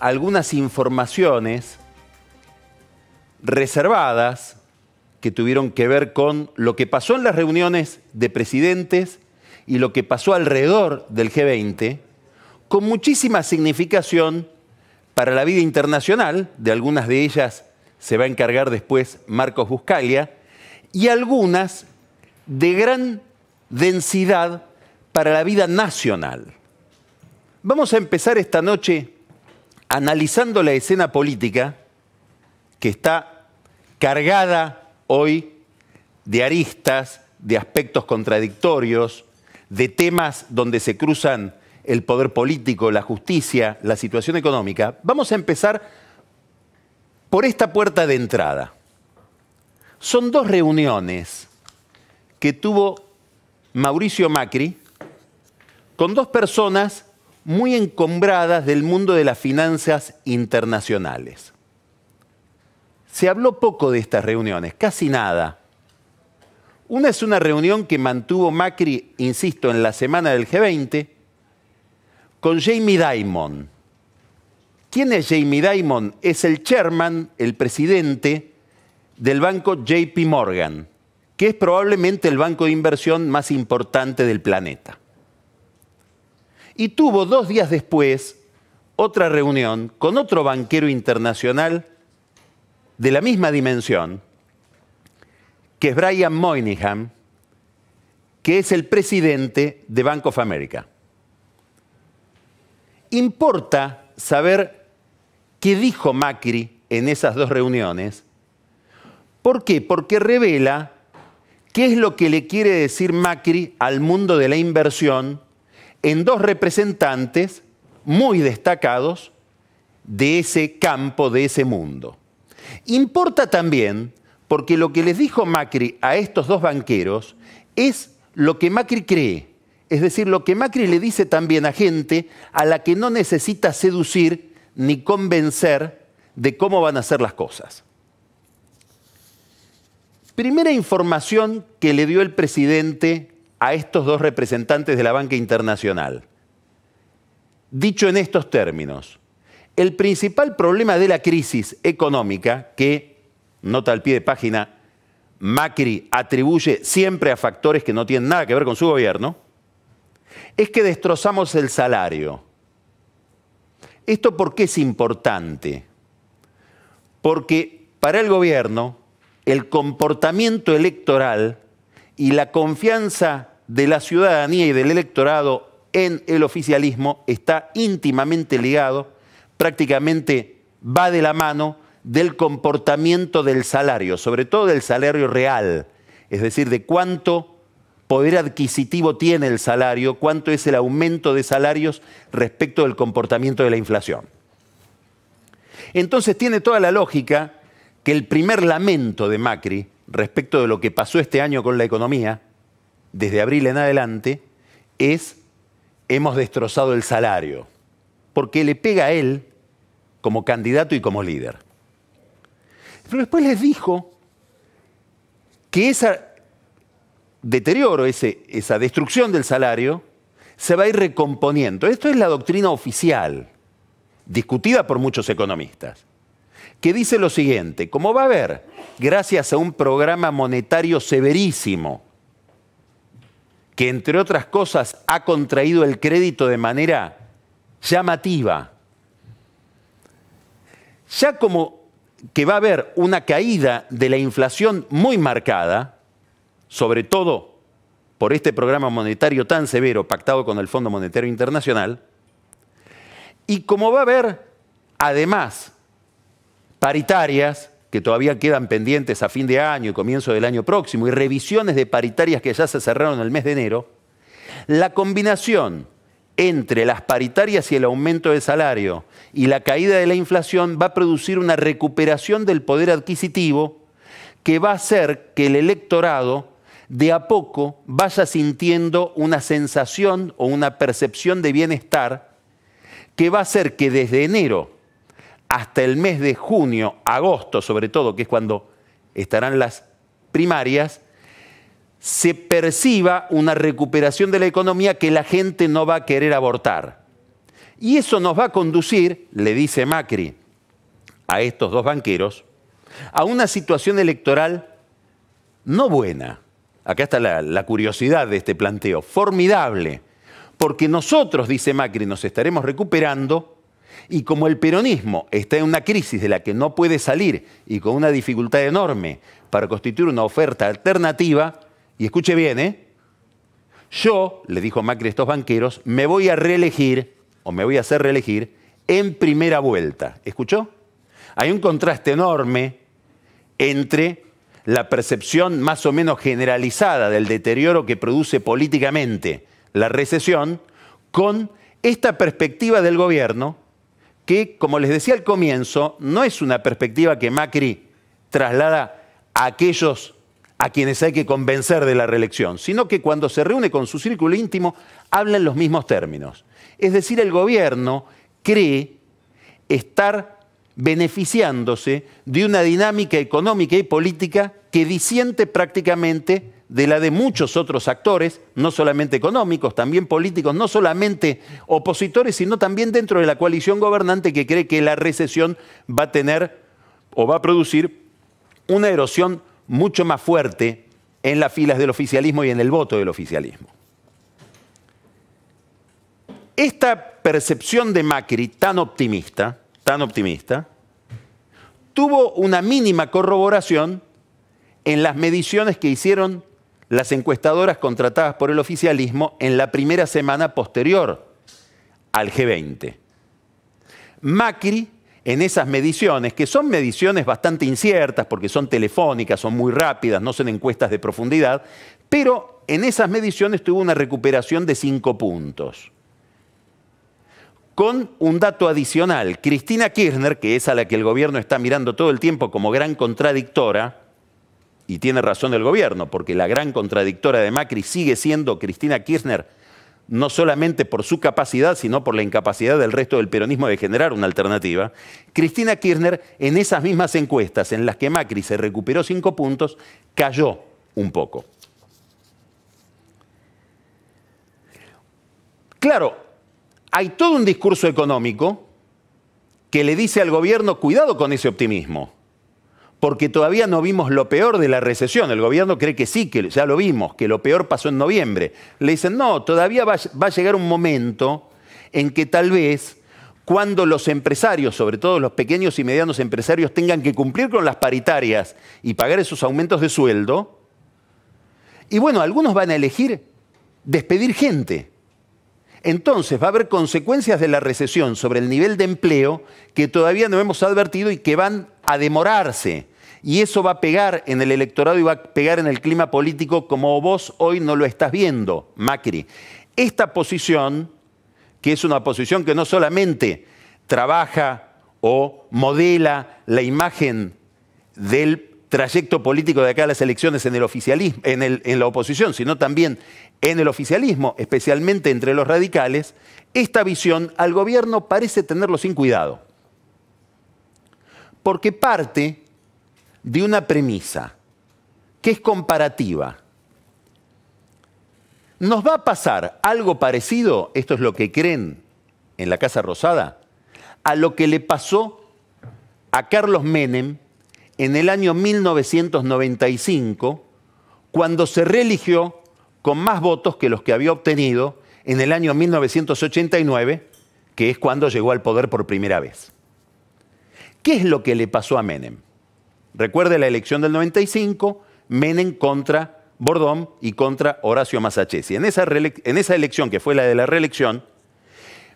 algunas informaciones reservadas que tuvieron que ver con lo que pasó en las reuniones de presidentes y lo que pasó alrededor del G20, con muchísima significación para la vida internacional. De algunas de ellas se va a encargar después Marcos Buscaglia, y algunas de gran densidad para la vida nacional. Vamos a empezar esta noche analizando la escena política que está cargada hoy de aristas, de aspectos contradictorios, de temas donde se cruzan el poder político, la justicia, la situación económica. Vamos a empezar por esta puerta de entrada. Son dos reuniones que tuvo Mauricio Macri con dos personas muy encumbradas del mundo de las finanzas internacionales. Se habló poco de estas reuniones, casi nada. Una es una reunión que mantuvo Macri, insisto, en la semana del G20, con Jamie Dimon. ¿Quién es Jamie Dimon? Es el chairman, el presidente del banco JP Morgan, que es probablemente el banco de inversión más importante del planeta. Y tuvo 2 días después otra reunión con otro banquero internacional de la misma dimensión, que es Brian Moynihan, que es el presidente de Bank of America. Importa saber qué dijo Macri en esas 2 reuniones. ¿Por qué? Porque revela qué es lo que le quiere decir Macri al mundo de la inversión en 2 representantes muy destacados de ese campo, de ese mundo. Importa también porque lo que les dijo Macri a estos 2 banqueros es lo que Macri cree. Es decir, lo que Macri le dice también a gente a la que no necesita seducir ni convencer de cómo van a ser las cosas. Primera información que le dio el presidente a estos 2 representantes de la banca internacional. Dicho en estos términos, el principal problema de la crisis económica, que, nota al pie de página, Macri atribuye siempre a factores que no tienen nada que ver con su gobierno, es que destrozamos el salario. ¿Esto por qué es importante? Porque para el gobierno, el comportamiento electoral y la confianza de la ciudadanía y del electorado en el oficialismo está íntimamente ligado, prácticamente va de la mano del comportamiento del salario, sobre todo del salario real, es decir, de cuánto poder adquisitivo tiene el salario, cuánto es el aumento de salarios respecto del comportamiento de la inflación. Entonces tiene toda la lógica que el primer lamento de Macri respecto de lo que pasó este año con la economía, desde abril en adelante, es: hemos destrozado el salario, porque le pega a él como candidato y como líder. Pero después les dijo que ese deterioro, esa destrucción del salario, se va a ir recomponiendo. Esto es la doctrina oficial, discutida por muchos economistas, que dice lo siguiente: como va a haber, gracias a un programa monetario severísimo, que entre otras cosas ha contraído el crédito de manera llamativa, ya como que va a haber una caída de la inflación muy marcada, sobre todo por este programa monetario tan severo pactado con el Fondo Monetario Internacional, y como va a haber, además, paritarias que todavía quedan pendientes a fin de año y comienzo del año próximo, y revisiones de paritarias que ya se cerraron en el mes de enero, la combinación entre las paritarias y el aumento de salario y la caída de la inflación va a producir una recuperación del poder adquisitivo que va a hacer que el electorado de a poco vaya sintiendo una sensación o una percepción de bienestar que va a hacer que desde enero hasta el mes de junio, agosto sobre todo, que es cuando estarán las primarias, se perciba una recuperación de la economía que la gente no va a querer abortar. Y eso nos va a conducir, le dice Macri a estos dos banqueros, a una situación electoral no buena. Acá está la curiosidad de este planteo, formidable, porque nosotros, dice Macri, nos estaremos recuperando y como el peronismo está en una crisis de la que no puede salir y con una dificultad enorme para constituir una oferta alternativa, y escuche bien, yo, le dijo Macri a estos banqueros, me voy a reelegir, o me voy a hacer reelegir, en primera vuelta. ¿Escuchó? Hay un contraste enorme entre la percepción más o menos generalizada del deterioro que produce políticamente la recesión con esta perspectiva del gobierno que, como les decía al comienzo, no es una perspectiva que Macri traslada a aquellos a quienes hay que convencer de la reelección, sino que cuando se reúne con su círculo íntimo habla en los mismos términos. Es decir, el gobierno cree estar beneficiándose de una dinámica económica y política que disiente prácticamente de la de muchos otros actores, no solamente económicos, también políticos, no solamente opositores, sino también dentro de la coalición gobernante que cree que la recesión va a tener o va a producir una erosión mucho más fuerte en las filas del oficialismo y en el voto del oficialismo. Esta percepción de Macri tan optimista, tuvo una mínima corroboración en las mediciones que hicieron las encuestadoras contratadas por el oficialismo en la primera semana posterior al G20. Macri, en esas mediciones, que son mediciones bastante inciertas porque son telefónicas, son muy rápidas, no son encuestas de profundidad, pero en esas mediciones tuvo una recuperación de 5 puntos. Con un dato adicional, Cristina Kirchner, que es a la que el gobierno está mirando todo el tiempo como gran contradictora, y tiene razón el gobierno, porque la gran contradictora de Macri sigue siendo Cristina Kirchner, no solamente por su capacidad, sino por la incapacidad del resto del peronismo de generar una alternativa. Cristina Kirchner, en esas mismas encuestas en las que Macri se recuperó 5 puntos, cayó un poco. Claro, hay todo un discurso económico que le dice al gobierno, cuidado con ese optimismo, porque todavía no vimos lo peor de la recesión. El gobierno cree que sí, que ya lo vimos, que lo peor pasó en noviembre. Le dicen, no, todavía va a llegar un momento en que tal vez cuando los empresarios, sobre todo los pequeños y medianos empresarios, tengan que cumplir con las paritarias y pagar esos aumentos de sueldo, y bueno, algunos van a elegir despedir gente. Entonces va a haber consecuencias de la recesión sobre el nivel de empleo que todavía no hemos advertido y que van a demorarse. Y eso va a pegar en el electorado y va a pegar en el clima político como vos hoy no lo estás viendo, Macri. Esta posición, que es una posición que no solamente trabaja o modela la imagen del trayecto político de acá a las elecciones en el oficialismo, en la oposición, sino también en el oficialismo, especialmente entre los radicales, esta visión al gobierno parece tenerlo sin cuidado. Porque parte de una premisa que es comparativa. ¿Nos va a pasar algo parecido, esto es lo que creen en la Casa Rosada, a lo que le pasó a Carlos Menem en el año 1995, cuando se reeligió con más votos que los que había obtenido en el año 1989, que es cuando llegó al poder por primera vez? ¿Qué es lo que le pasó a Menem? Recuerde la elección del 95, Menem contra Bordón y contra Horacio Massachesi. En esa elección, que fue la de la reelección,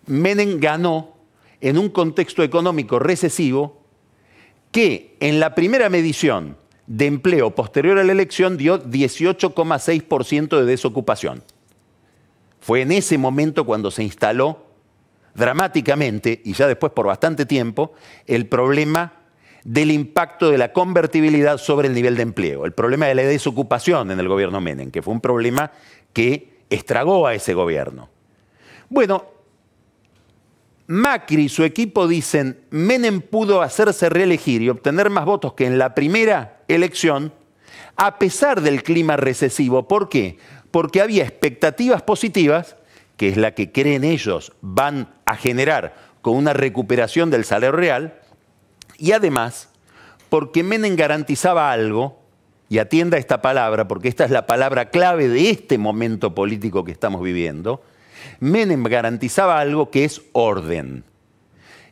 Menem ganó en un contexto económico recesivo que en la primera medición de empleo posterior a la elección dio 18,6% de desocupación. Fue en ese momento cuando se instaló dramáticamente, y ya después por bastante tiempo, el problema del impacto de la convertibilidad sobre el nivel de empleo, el problema de la desocupación en el gobierno Menem, que fue un problema que estragó a ese gobierno. Bueno, Macri y su equipo dicen, Menem pudo hacerse reelegir y obtener más votos que en la primera elección, a pesar del clima recesivo. ¿Por qué? Porque había expectativas positivas que es la que creen ellos van a generar con una recuperación del salario real, y además porque Menem garantizaba algo, y atienda esta palabra porque esta es la palabra clave de este momento político que estamos viviendo. Menem garantizaba algo que es orden.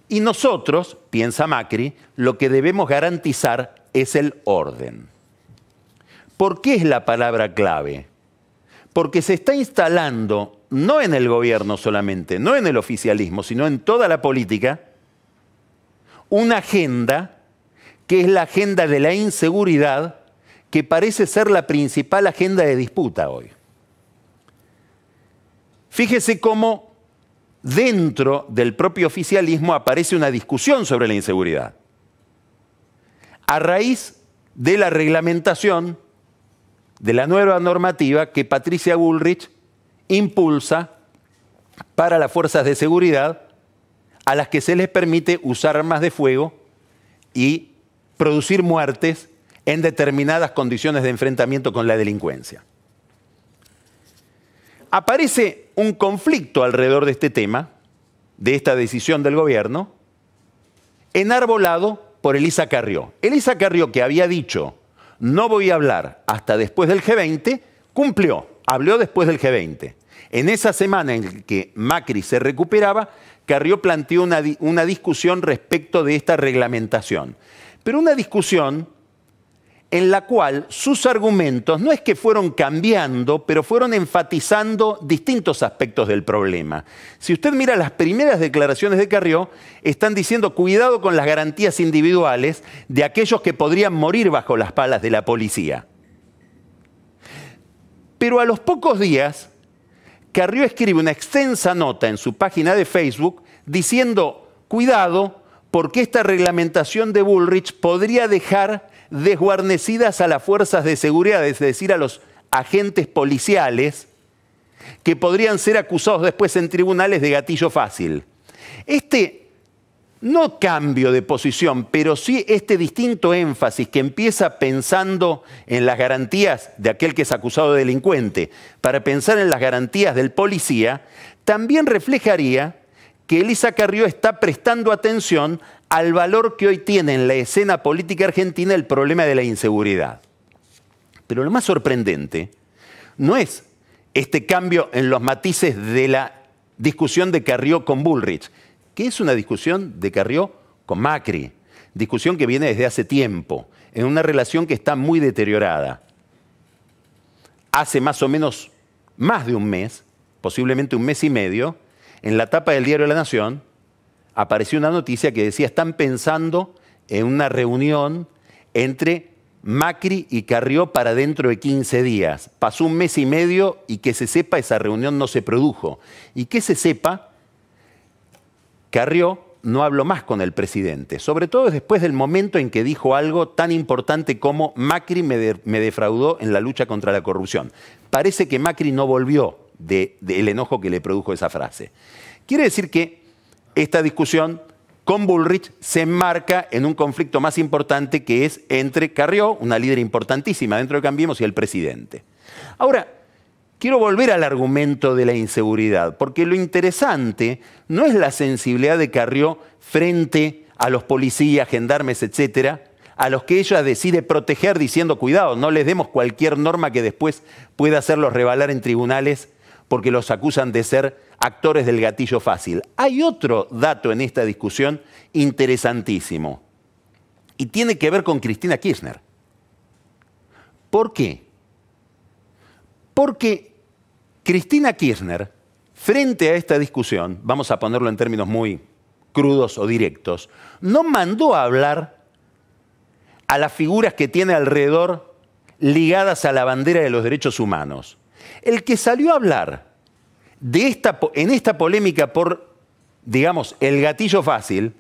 Y nosotros, piensa Macri, lo que debemos garantizar es el orden. ¿Por qué es la palabra clave? Porque se está instalando, no en el gobierno solamente, no en el oficialismo, sino en toda la política, una agenda que es la agenda de la inseguridad, que parece ser la principal agenda de disputa hoy. Fíjese cómo dentro del propio oficialismo aparece una discusión sobre la inseguridad. A raíz de la reglamentación de la nueva normativa que Patricia Bullrich impulsa para las fuerzas de seguridad, a las que se les permite usar armas de fuego y producir muertes en determinadas condiciones de enfrentamiento con la delincuencia. Aparece un conflicto alrededor de este tema, de esta decisión del gobierno, enarbolado por Elisa Carrió. Elisa Carrió, que había dicho, no voy a hablar hasta después del G20, cumplió, habló después del G20. En esa semana en que Macri se recuperaba, Carrió planteó una discusión respecto de esta reglamentación. Pero una discusión en la cual sus argumentos no es que fueron cambiando, pero fueron enfatizando distintos aspectos del problema. Si usted mira las primeras declaraciones de Carrió, están diciendo cuidado con las garantías individuales de aquellos que podrían morir bajo las palas de la policía. Pero a los pocos días, Carrió escribe una extensa nota en su página de Facebook diciendo cuidado porque esta reglamentación de Bullrich podría dejar desguarnecidas a las fuerzas de seguridad, es decir, a los agentes policiales, que podrían ser acusados después en tribunales de gatillo fácil. Este no cambio de posición, pero sí este distinto énfasis que empieza pensando en las garantías de aquel que es acusado de delincuente, para pensar en las garantías del policía, también reflejaría que Elisa Carrió está prestando atención al valor que hoy tiene en la escena política argentina el problema de la inseguridad. Pero lo más sorprendente no es este cambio en los matices de la discusión de Carrió con Bullrich, que es una discusión de Carrió con Macri, discusión que viene desde hace tiempo, en una relación que está muy deteriorada. Hace más o menos más de un mes, posiblemente un mes y medio, en la tapa del diario La Nación, apareció una noticia que decía están pensando en una reunión entre Macri y Carrió para dentro de 15 días. Pasó un mes y medio y que se sepa, esa reunión no se produjo. Y que se sepa, Carrió no habló más con el presidente, sobre todo después del momento en que dijo algo tan importante como Macri me defraudó en la lucha contra la corrupción. Parece que Macri no volvió del enojo que le produjo esa frase. Quiere decir que esta discusión con Bullrich se enmarca en un conflicto más importante que es entre Carrió, una líder importantísima dentro de Cambiemos, y el presidente. Ahora, quiero volver al argumento de la inseguridad, porque lo interesante no es la sensibilidad de Carrió frente a los policías, gendarmes, etcétera, a los que ella decide proteger diciendo cuidado, no les demos cualquier norma que después pueda hacerlos revalar en tribunales porque los acusan de ser actores del gatillo fácil. Hay otro dato en esta discusión interesantísimo y tiene que ver con Cristina Kirchner. ¿Por qué? Porque Cristina Kirchner, frente a esta discusión, vamos a ponerlo en términos muy crudos o directos, no mandó a hablar a las figuras que tiene alrededor ligadas a la bandera de los derechos humanos. El que salió a hablar en esta polémica por, digamos, el gatillo fácil,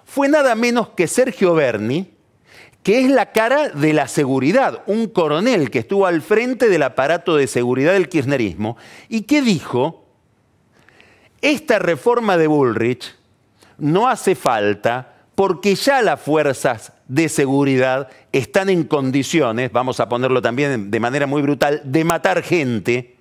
fue nada menos que Sergio Berni, que es la cara de la seguridad, un coronel que estuvo al frente del aparato de seguridad del kirchnerismo y que dijo, esta reforma de Bullrich no hace falta porque ya las fuerzas de seguridad están en condiciones, vamos a ponerlo también de manera muy brutal, de matar gente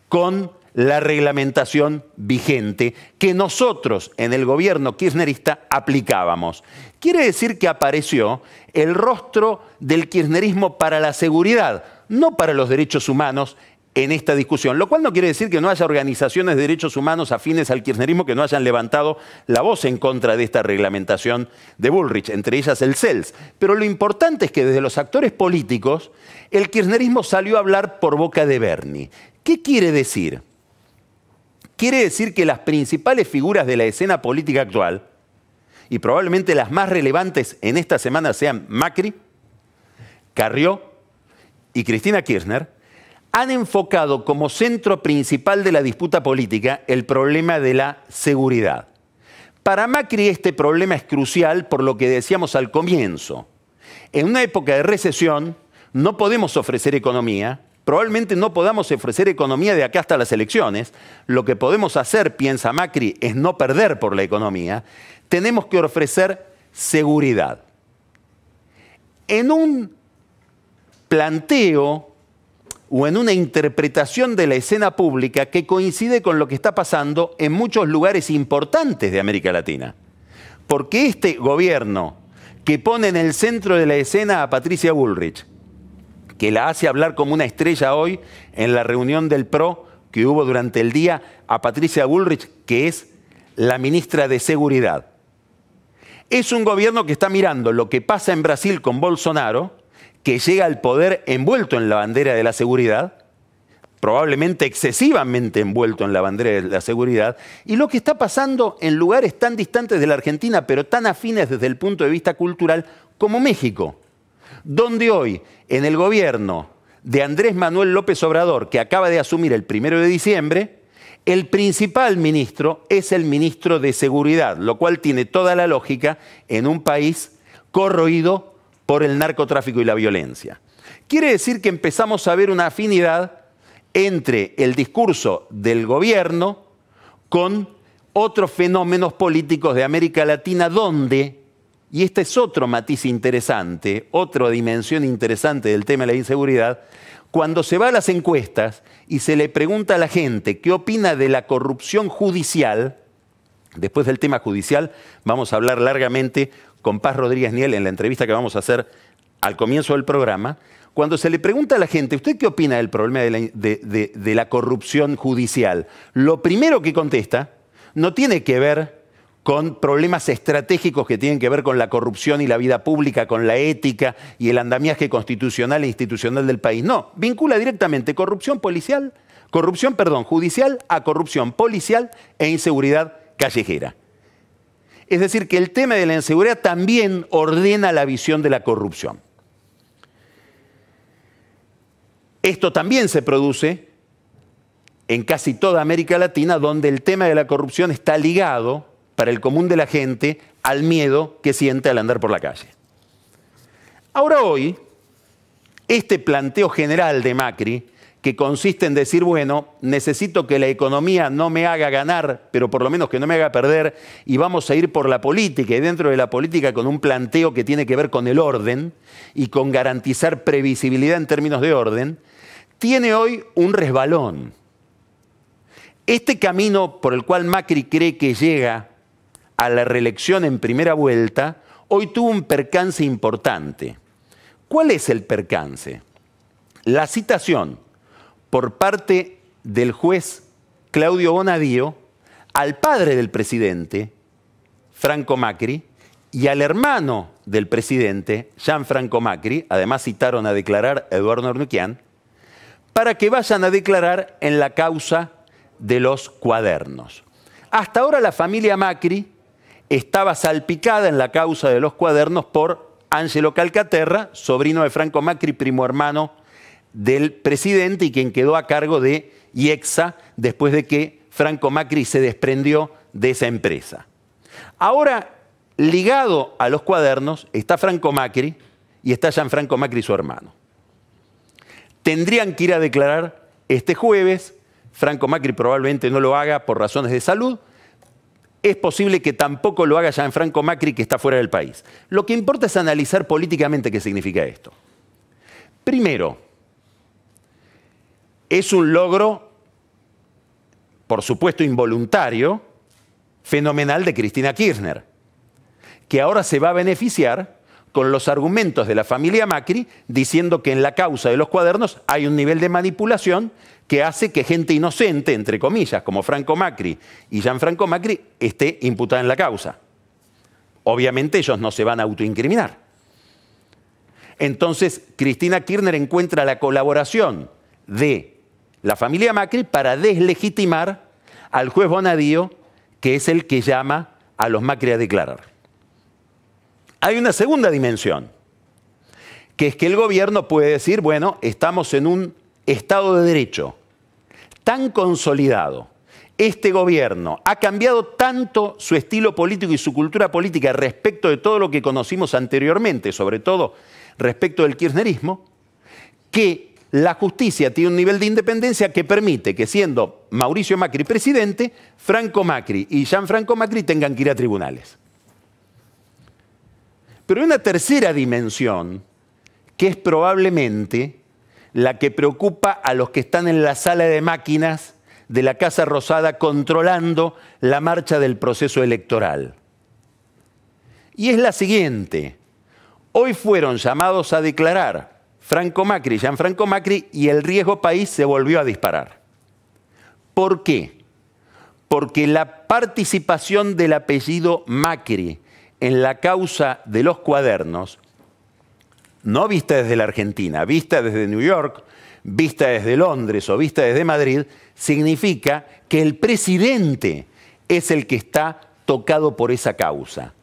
con la reglamentación vigente que nosotros en el gobierno kirchnerista aplicábamos. Quiere decir que apareció el rostro del kirchnerismo para la seguridad, no para los derechos humanos en esta discusión, lo cual no quiere decir que no haya organizaciones de derechos humanos afines al kirchnerismo que no hayan levantado la voz en contra de esta reglamentación de Bullrich, entre ellas el CELS. Pero lo importante es que desde los actores políticos el kirchnerismo salió a hablar por boca de Bernie. ¿Qué quiere decir? Quiere decir que las principales figuras de la escena política actual, y probablemente las más relevantes en esta semana sean Macri, Carrió y Cristina Kirchner, han enfocado como centro principal de la disputa política el problema de la seguridad. Para Macri este problema es crucial por lo que decíamos al comienzo. En una época de recesión no podemos ofrecer economía, probablemente no podamos ofrecer economía de acá hasta las elecciones. Lo que podemos hacer, piensa Macri, es no perder por la economía. Tenemos que ofrecer seguridad. En un planteo o en una interpretación de la escena pública que coincide con lo que está pasando en muchos lugares importantes de América Latina. Porque este gobierno que pone en el centro de la escena a Patricia Bullrich, que la hace hablar como una estrella hoy en la reunión del PRO que hubo durante el día, a Patricia Bullrich, que es la ministra de Seguridad. Es un gobierno que está mirando lo que pasa en Brasil con Bolsonaro, que llega al poder envuelto en la bandera de la seguridad, probablemente excesivamente envuelto en la bandera de la seguridad, y lo que está pasando en lugares tan distantes de la Argentina, pero tan afines desde el punto de vista cultural, como México, donde hoy, en el gobierno de Andrés Manuel López Obrador, que acaba de asumir el 1 de diciembre, el principal ministro es el ministro de Seguridad, lo cual tiene toda la lógica en un país corroído por el narcotráfico y la violencia. Quiere decir que empezamos a ver una afinidad entre el discurso del gobierno con otros fenómenos políticos de América Latina donde, y este es otro matiz interesante, otra dimensión interesante del tema de la inseguridad, cuando se va a las encuestas y se le pregunta a la gente qué opina de la corrupción judicial, después del tema judicial vamos a hablar largamente con Paz Rodríguez Niel en la entrevista que vamos a hacer al comienzo del programa, cuando se le pregunta a la gente, ¿usted qué opina del problema de la corrupción judicial? Lo primero que contesta no tiene que ver con problemas estratégicos que tienen que ver con la corrupción y la vida pública, con la ética y el andamiaje constitucional e institucional del país. No, vincula directamente judicial a corrupción policial e inseguridad callejera. Es decir, que el tema de la inseguridad también ordena la visión de la corrupción. Esto también se produce en casi toda América Latina, donde el tema de la corrupción está ligado, para el común de la gente, al miedo que siente al andar por la calle. Ahora hoy, este planteo general de Macri, que consiste en decir, bueno, necesito que la economía no me haga ganar, pero por lo menos que no me haga perder, y vamos a ir por la política, y dentro de la política con un planteo que tiene que ver con el orden y con garantizar previsibilidad en términos de orden, tiene hoy un resbalón. Este camino por el cual Macri cree que llega a la reelección en primera vuelta, hoy tuvo un percance importante. ¿Cuál es el percance? La citación por parte del juez Claudio Bonadío al padre del presidente, Franco Macri, y al hermano del presidente, Gianfranco Macri, además citaron a declarar a Eduardo Arnuquian, para que vayan a declarar en la causa de los cuadernos. Hasta ahora la familia Macri estaba salpicada en la causa de los cuadernos por Ángelo Calcaterra, sobrino de Franco Macri, primo hermano del presidente y quien quedó a cargo de IEXA después de que Franco Macri se desprendió de esa empresa. Ahora, ligado a los cuadernos, está Franco Macri y está Gianfranco Macri, su hermano. Tendrían que ir a declarar este jueves. Franco Macri probablemente no lo haga por razones de salud. Es posible que tampoco lo haga Gianfranco Macri, que está fuera del país. Lo que importa es analizar políticamente qué significa esto. Primero, es un logro por supuesto involuntario, fenomenal de Cristina Kirchner, que ahora se va a beneficiar con los argumentos de la familia Macri diciendo que en la causa de los cuadernos hay un nivel de manipulación que hace que gente inocente, entre comillas, como Franco Macri y Gianfranco Macri, esté imputada en la causa. Obviamente ellos no se van a autoincriminar. Entonces, Cristina Kirchner encuentra la colaboración de la familia Macri para deslegitimar al juez Bonadío, que es el que llama a los Macri a declarar. Hay una segunda dimensión, que es que el gobierno puede decir, bueno, estamos en un Estado de Derecho tan consolidado, este gobierno ha cambiado tanto su estilo político y su cultura política respecto de todo lo que conocimos anteriormente, sobre todo respecto del kirchnerismo, que la justicia tiene un nivel de independencia que permite que, siendo Mauricio Macri presidente, Franco Macri y Gianfranco Macri tengan que ir a tribunales. Pero hay una tercera dimensión que es probablemente la que preocupa a los que están en la sala de máquinas de la Casa Rosada controlando la marcha del proceso electoral. Y es la siguiente. Hoy fueron llamados a declarar Franco Macri y Gianfranco Macri y el riesgo país se volvió a disparar. ¿Por qué? Porque la participación del apellido Macri en la causa de los cuadernos, no vista desde la Argentina, vista desde New York, vista desde Londres o vista desde Madrid, significa que el presidente es el que está tocado por esa causa.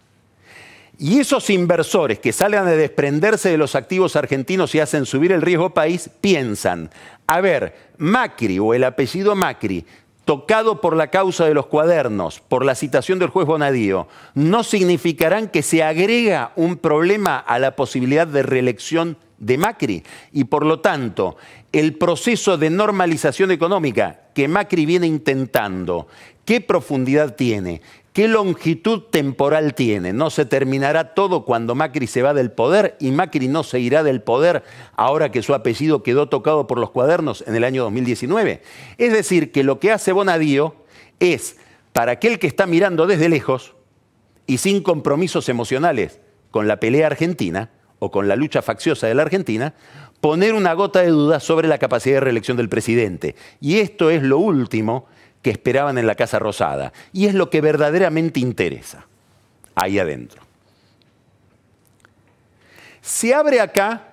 Y esos inversores que salen a desprenderse de los activos argentinos y hacen subir el riesgo país, piensan, a ver, Macri o el apellido Macri, tocado por la causa de los cuadernos, por la citación del juez Bonadío, ¿no significarán que se agrega un problema a la posibilidad de reelección de Macri? Y por lo tanto, el proceso de normalización económica que Macri viene intentando, ¿qué profundidad tiene? ¿Qué longitud temporal tiene? ¿No se terminará todo cuando Macri se va del poder y Macri no se irá del poder ahora que su apellido quedó tocado por los cuadernos en el año 2019? Es decir, que lo que hace Bonadío es, para aquel que está mirando desde lejos y sin compromisos emocionales con la pelea argentina o con la lucha facciosa de la Argentina, poner una gota de duda sobre la capacidad de reelección del presidente. Y esto es lo último que esperaban en la Casa Rosada. Y es lo que verdaderamente interesa ahí adentro. Se abre acá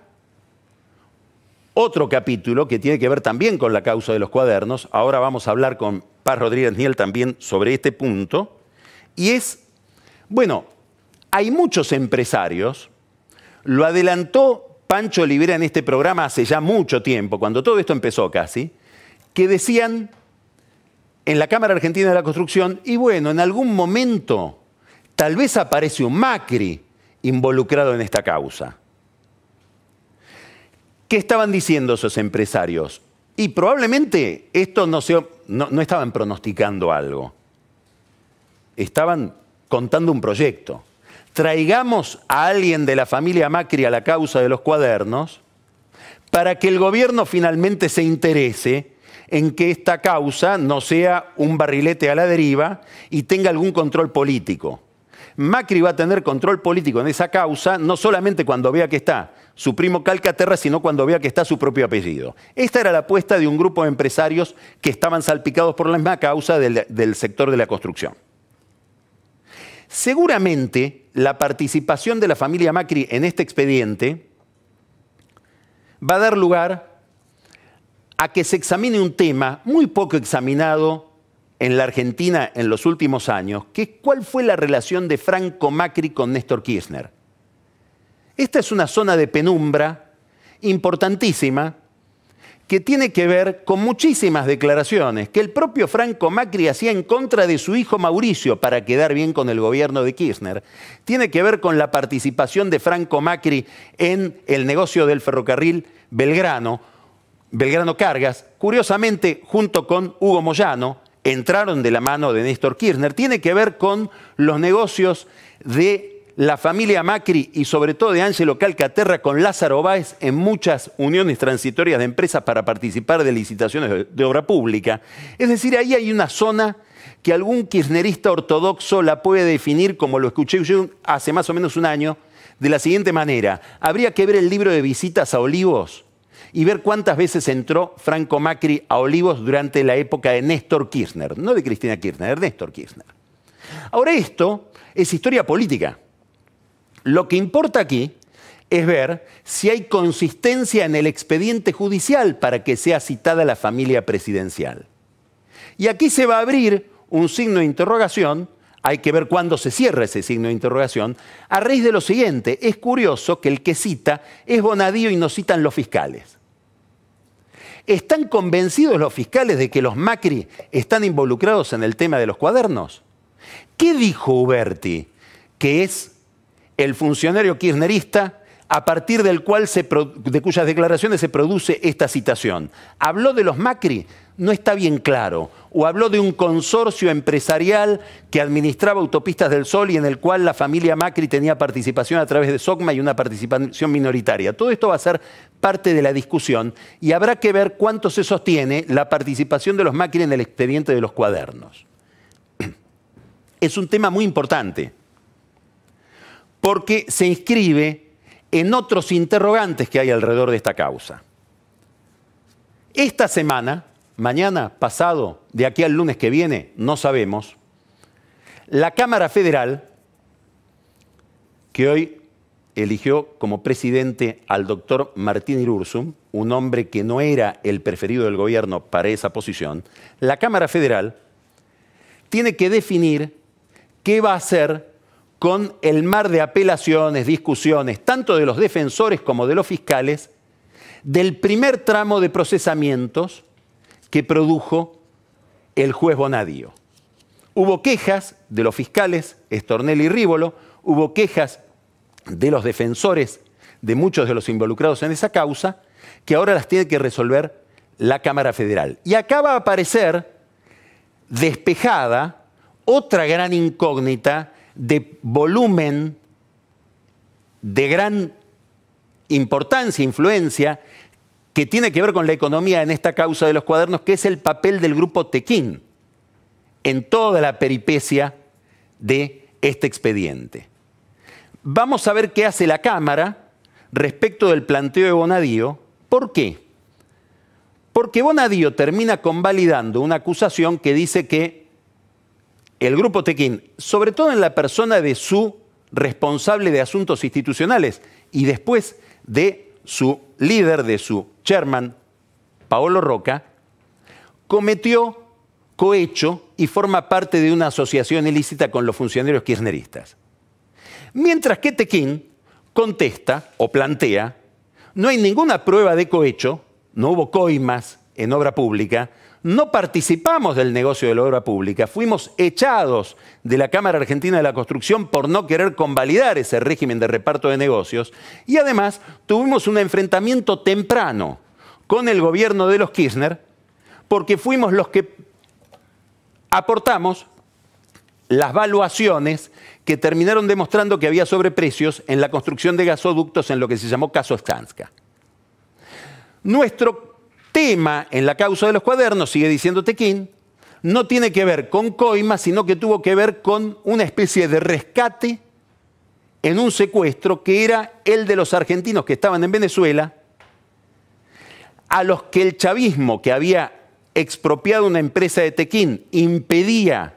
otro capítulo que tiene que ver también con la causa de los cuadernos. Ahora vamos a hablar con Paz Rodríguez Niel también sobre este punto. Y es, bueno, hay muchos empresarios, lo adelantó Pancho Olivera en este programa hace ya mucho tiempo, cuando todo esto empezó casi, que decían en la Cámara Argentina de la Construcción, y bueno, en algún momento tal vez aparece un Macri involucrado en esta causa. ¿Qué estaban diciendo esos empresarios? Y probablemente esto no estaban pronosticando algo. Estaban contando un proyecto. Traigamos a alguien de la familia Macri a la causa de los cuadernos para que el gobierno finalmente se interese en que esta causa no sea un barrilete a la deriva y tenga algún control político. Macri va a tener control político en esa causa no solamente cuando vea que está su primo Calcaterra, sino cuando vea que está su propio apellido. Esta era la apuesta de un grupo de empresarios que estaban salpicados por la misma causa del sector de la construcción. Seguramente la participación de la familia Macri en este expediente va a dar lugar a que se examine un tema muy poco examinado en la Argentina en los últimos años, que es cuál fue la relación de Franco Macri con Néstor Kirchner. Esta es una zona de penumbra importantísima que tiene que ver con muchísimas declaraciones que el propio Franco Macri hacía en contra de su hijo Mauricio para quedar bien con el gobierno de Kirchner. Tiene que ver con la participación de Franco Macri en el negocio del ferrocarril Belgrano Cargas. Curiosamente, junto con Hugo Moyano, entraron de la mano de Néstor Kirchner. Tiene que ver con los negocios de la familia Macri y sobre todo de Ángelo Calcaterra con Lázaro Báez en muchas uniones transitorias de empresas para participar de licitaciones de obra pública. Es decir, ahí hay una zona que algún kirchnerista ortodoxo la puede definir, como lo escuché yo hace más o menos un año, de la siguiente manera. Habría que ver el libro de visitas a Olivos y ver cuántas veces entró Franco Macri a Olivos durante la época de Néstor Kirchner, no de Cristina Kirchner, de Néstor Kirchner. Ahora esto es historia política. Lo que importa aquí es ver si hay consistencia en el expediente judicial para que sea citada la familia presidencial. Y aquí se va a abrir un signo de interrogación, hay que ver cuándo se cierra ese signo de interrogación, a raíz de lo siguiente. Es curioso que el que cita es Bonadío y no citan los fiscales. ¿Están convencidos los fiscales de que los Macri están involucrados en el tema de los cuadernos? ¿Qué dijo Uberti, que es el funcionario kirchnerista a partir del cual de cuyas declaraciones se produce esta citación? ¿Habló de los Macri? No está bien claro. ¿O habló de un consorcio empresarial que administraba Autopistas del Sol y en el cual la familia Macri tenía participación a través de SOCMA y una participación minoritaria? Todo esto va a ser parte de la discusión y habrá que ver cuánto se sostiene la participación de los Macri en el expediente de los cuadernos. Es un tema muy importante porque se inscribe en otros interrogantes que hay alrededor de esta causa. Esta semana, mañana, pasado, de aquí al lunes que viene, no sabemos, la Cámara Federal, que hoy eligió como presidente al doctor Martín Irurzun, un hombre que no era el preferido del gobierno para esa posición, la Cámara Federal tiene que definir qué va a hacer con el mar de apelaciones, discusiones, tanto de los defensores como de los fiscales, del primer tramo de procesamientos que produjo el juez Bonadío. Hubo quejas de los fiscales Stornelli y Rívolo, hubo quejas de los defensores de muchos de los involucrados en esa causa, que ahora las tiene que resolver la Cámara Federal. Y acá va a aparecer despejada otra gran incógnita de volumen, de gran importancia, influencia, que tiene que ver con la economía en esta causa de los cuadernos, que es el papel del grupo Tequín en toda la peripecia de este expediente. Vamos a ver qué hace la Cámara respecto del planteo de Bonadío. ¿Por qué? Porque Bonadío termina convalidando una acusación que dice que el grupo Tequín, sobre todo en la persona de su responsable de asuntos institucionales y después de su líder, de su chairman, Paolo Roca, cometió cohecho y forma parte de una asociación ilícita con los funcionarios kirchneristas. Mientras que Tequín contesta o plantea, no hay ninguna prueba de cohecho, no hubo coimas en obra pública, no participamos del negocio de la obra pública, fuimos echados de la Cámara Argentina de la Construcción por no querer convalidar ese régimen de reparto de negocios y además tuvimos un enfrentamiento temprano con el gobierno de los Kirchner porque fuimos los que aportamos las valuaciones que terminaron demostrando que había sobreprecios en la construcción de gasoductos en lo que se llamó caso Skanska. Nuestro tema en la causa de los cuadernos, sigue diciendo Tequín, no tiene que ver con coimas, sino que tuvo que ver con una especie de rescate en un secuestro que era el de los argentinos que estaban en Venezuela, a los que el chavismo, que había expropiado una empresa de Tequín, impedía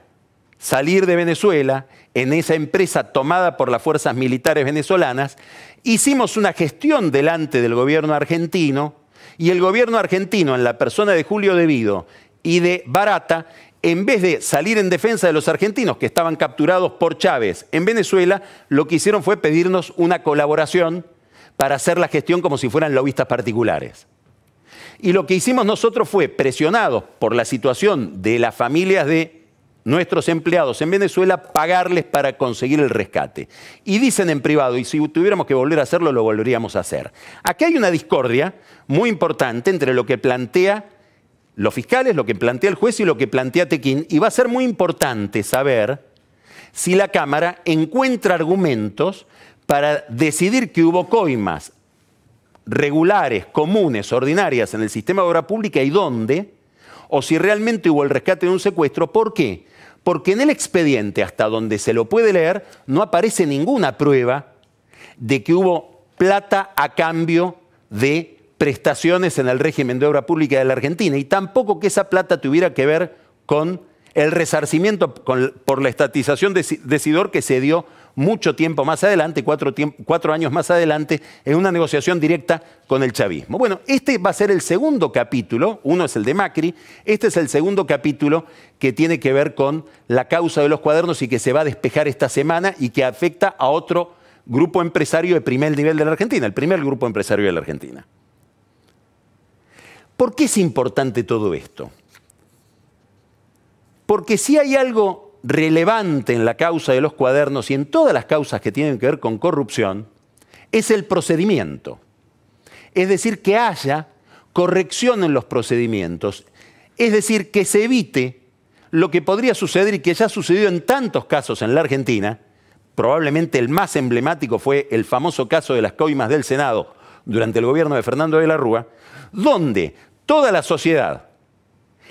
salir de Venezuela. En esa empresa tomada por las fuerzas militares venezolanas, hicimos una gestión delante del gobierno argentino y el gobierno argentino, en la persona de Julio De Vido y de Barata, en vez de salir en defensa de los argentinos que estaban capturados por Chávez en Venezuela, lo que hicieron fue pedirnos una colaboración para hacer la gestión como si fueran lobistas particulares. Y lo que hicimos nosotros fue, presionados por la situación de las familias de nuestros empleados en Venezuela, pagarles para conseguir el rescate. Y dicen en privado, y si tuviéramos que volver a hacerlo, lo volveríamos a hacer. Aquí hay una discordia muy importante entre lo que plantea los fiscales, lo que plantea el juez y lo que plantea Tequín, y va a ser muy importante saber si la Cámara encuentra argumentos para decidir que hubo coimas regulares, comunes, ordinarias en el sistema de obra pública y dónde, o si realmente hubo el rescate de un secuestro. ¿Por qué? Porque en el expediente, hasta donde se lo puede leer, no aparece ninguna prueba de que hubo plata a cambio de prestaciones en el régimen de obra pública de la Argentina, y tampoco que esa plata tuviera que ver con el resarcimiento por la estatización de Sidor, que se dio mucho tiempo más adelante, 4 años más adelante, en una negociación directa con el chavismo. Bueno, este va a ser el segundo capítulo, uno es el de Macri, este es el segundo capítulo que tiene que ver con la causa de los cuadernos y que se va a despejar esta semana y que afecta a otro grupo empresario de primer nivel de la Argentina, el primer grupo empresario de la Argentina. ¿Por qué es importante todo esto? Porque si hay algo relevante en la causa de los cuadernos y en todas las causas que tienen que ver con corrupción, es el procedimiento. Es decir, que haya corrección en los procedimientos. Es decir, que se evite lo que podría suceder y que ya ha sucedido en tantos casos en la Argentina. Probablemente el más emblemático fue el famoso caso de las coimas del Senado durante el gobierno de Fernando de la Rúa, donde toda la sociedad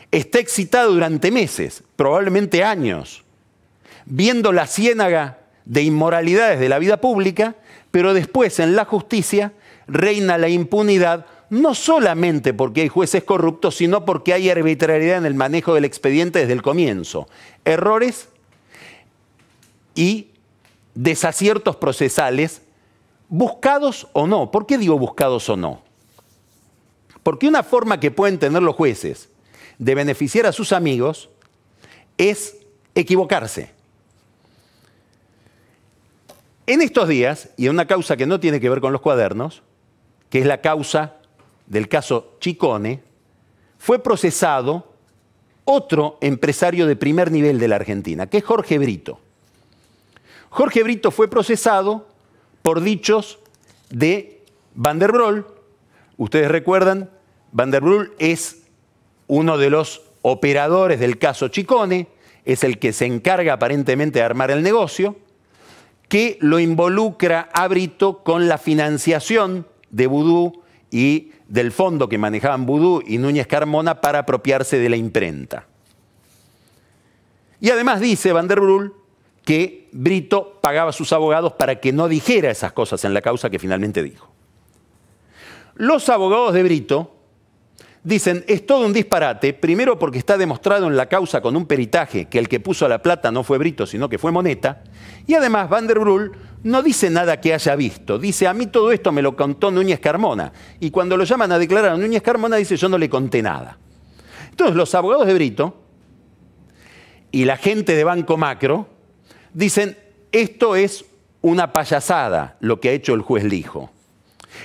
está excitada durante meses, probablemente años, viendo la ciénaga de inmoralidades de la vida pública, pero después en la justicia reina la impunidad, no solamente porque hay jueces corruptos, sino porque hay arbitrariedad en el manejo del expediente desde el comienzo. Errores y desaciertos procesales, buscados o no. ¿Por qué digo buscados o no? Porque una forma que pueden tener los jueces de beneficiar a sus amigos es equivocarse. En estos días, y en una causa que no tiene que ver con los cuadernos, que es la causa del caso Chicone, fue procesado otro empresario de primer nivel de la Argentina, que es Jorge Brito. Jorge Brito fue procesado por dichos de Van der Broel. Ustedes recuerdan, Van der Broel es uno de los operadores del caso Chicone, es el que se encarga aparentemente de armar el negocio, que lo involucra a Brito con la financiación de Vudú y del fondo que manejaban Vudú y Núñez Carmona para apropiarse de la imprenta. Y además dice Van der Broel que Brito pagaba a sus abogados para que no dijera esas cosas en la causa que finalmente dijo. Los abogados de Brito dicen, es todo un disparate, primero porque está demostrado en la causa con un peritaje que el que puso la plata no fue Brito, sino que fue Moneta, y además Van der Broel no dice nada que haya visto, dice, a mí todo esto me lo contó Núñez Carmona, y cuando lo llaman a declarar a Núñez Carmona dice, yo no le conté nada. Entonces los abogados de Brito y la gente de Banco Macro dicen, esto es una payasada lo que ha hecho el juez Lijo.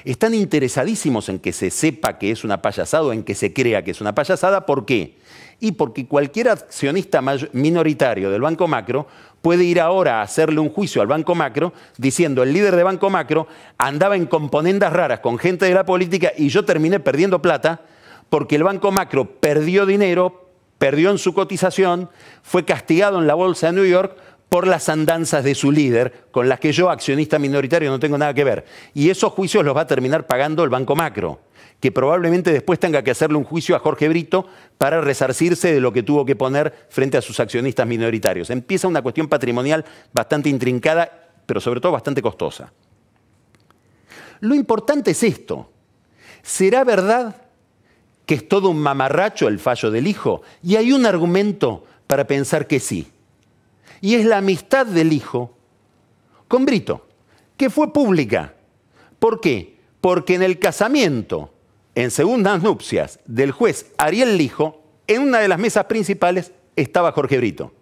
Están interesadísimos en que se sepa que es una payasada o en que se crea que es una payasada. ¿Por qué? Y porque cualquier accionista minoritario del Banco Macro puede ir ahora a hacerle un juicio al Banco Macro diciendo el líder de Banco Macro andaba en componendas raras con gente de la política y yo terminé perdiendo plata porque el Banco Macro perdió dinero, perdió en su cotización, fue castigado en la bolsa de New York por las andanzas de su líder, con las que yo, accionista minoritario, no tengo nada que ver. Y esos juicios los va a terminar pagando el Banco Macro, que probablemente después tenga que hacerle un juicio a Jorge Brito para resarcirse de lo que tuvo que poner frente a sus accionistas minoritarios. Empieza una cuestión patrimonial bastante intrincada, pero sobre todo bastante costosa. Lo importante es esto. ¿Será verdad que es todo un mamarracho el fallo del Lijo? Y hay un argumento para pensar que sí. Y es la amistad del Lijo con Brito, que fue pública. ¿Por qué? Porque en el casamiento, en segundas nupcias, del juez Ariel Lijo, en una de las mesas principales estaba Jorge Brito.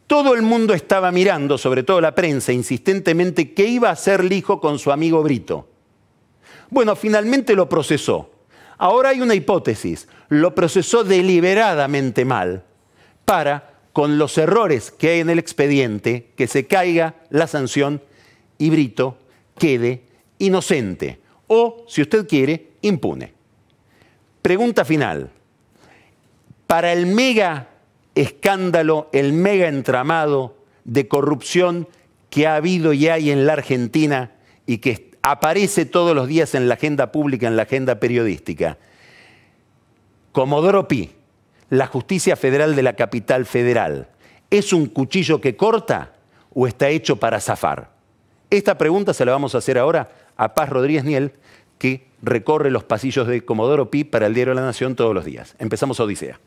Todo el mundo estaba mirando, sobre todo la prensa, insistentemente, qué iba a hacer Lijo con su amigo Brito. Bueno, finalmente lo procesó. Ahora hay una hipótesis. Lo procesó deliberadamente mal para, con los errores que hay en el expediente, que se caiga la sanción y Brito quede inocente o, si usted quiere, impune. Pregunta final. Para el mega escándalo, el mega entramado de corrupción que ha habido y hay en la Argentina y que aparece todos los días en la agenda pública, en la agenda periodística. Comodoro Pi, la justicia federal de la capital federal, ¿es un cuchillo que corta o está hecho para zafar? Esta pregunta se la vamos a hacer ahora a Paz Rodríguez Niel, que recorre los pasillos de Comodoro Pi para el Diario de la Nación todos los días. Empezamos Odisea.